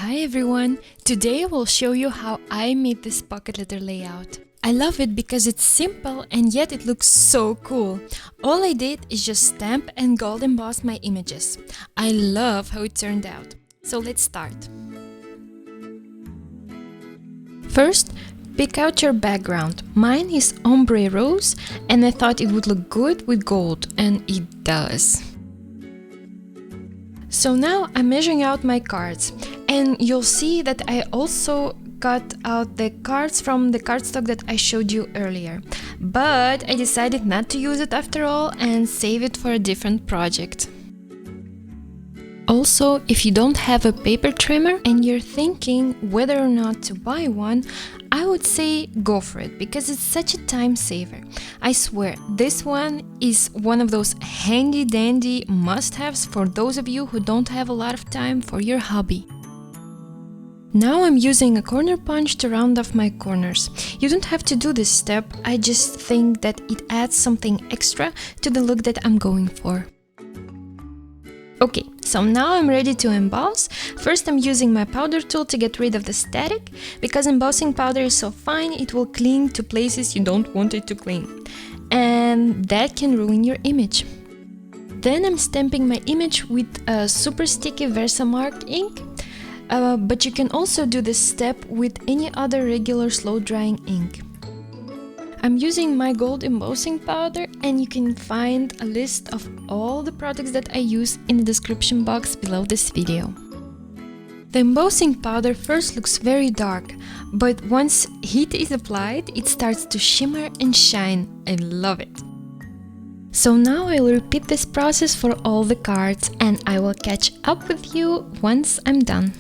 Hi everyone! Today I will show you how I made this pocket letter layout. I love it because it's simple and yet it looks so cool. All I did is just stamp and gold emboss my images. I love how it turned out. So let's start. First, pick out your background. Mine is ombre rose and I thought it would look good with gold, and it does. So now I'm measuring out my cards, and you'll see that I also cut out the cards from the cardstock that I showed you earlier. But I decided not to use it after all and save it for a different project. Also, if you don't have a paper trimmer and you're thinking whether or not to buy one, I would say go for it because it's such a time saver. I swear, this one is one of those handy dandy must-haves for those of you who don't have a lot of time for your hobby. Now I'm using a corner punch to round off my corners. You don't have to do this step, I just think that it adds something extra to the look that I'm going for. Okay, so now I'm ready to emboss. First I'm using my powder tool to get rid of the static. Because embossing powder is so fine, it will cling to places you don't want it to cling. And that can ruin your image. Then I'm stamping my image with a super sticky Versamark ink. But you can also do this step with any other regular slow drying ink. I'm using my gold embossing powder, and you can find a list of all the products that I use in the description box below this video. The embossing powder first looks very dark, but once heat is applied, it starts to shimmer and shine. I love it. So now I will repeat this process for all the cards, and I will catch up with you once I'm done.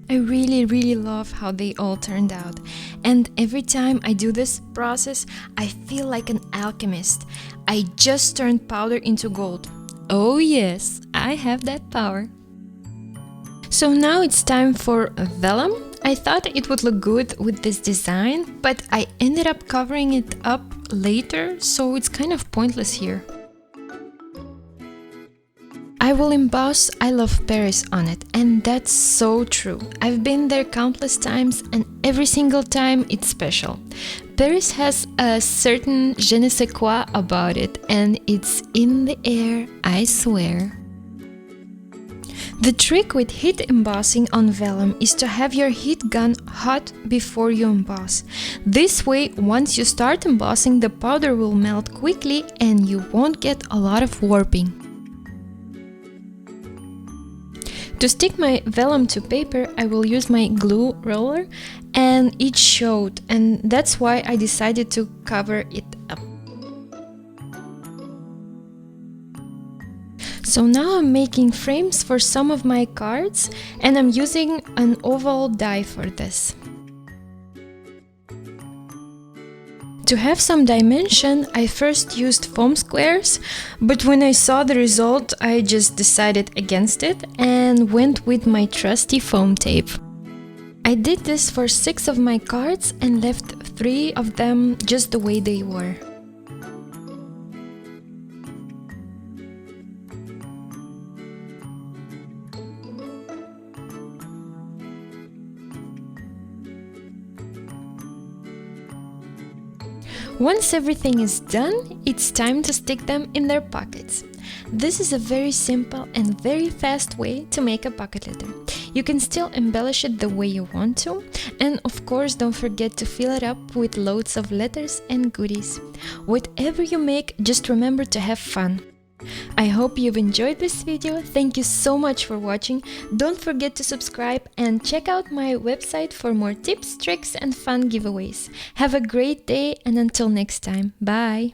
I really love how they all turned out, and every time I do this process I feel like an alchemist. I just turned powder into gold. Oh yes, I have that power. So now it's time for vellum. I thought it would look good with this design, but I ended up covering it up later, so it's kind of pointless here. I will emboss I Love Paris on it, and that's so true. I've been there countless times and every single time it's special. Paris has a certain je ne sais quoi about it, and it's in the air, I swear. The trick with heat embossing on vellum is to have your heat gun hot before you emboss. This way, once you start embossing, the powder will melt quickly and you won't get a lot of warping. To stick my vellum to paper, I will use my glue roller, and it showed, and that's why I decided to cover it up. So now I'm making frames for some of my cards, and I'm using an oval die for this. To have some dimension, I first used foam squares, but when I saw the result, I just decided against it and went with my trusty foam tape. I did this for 6 of my cards and left 3 of them just the way they were. Once everything is done, it's time to stick them in their pockets. This is a very simple and very fast way to make a pocket letter. You can still embellish it the way you want to, and of course don't forget to fill it up with loads of letters and goodies. Whatever you make, just remember to have fun. I hope you've enjoyed this video. Thank you so much for watching. Don't forget to subscribe and check out my website for more tips, tricks and fun giveaways. Have a great day, and until next time, bye!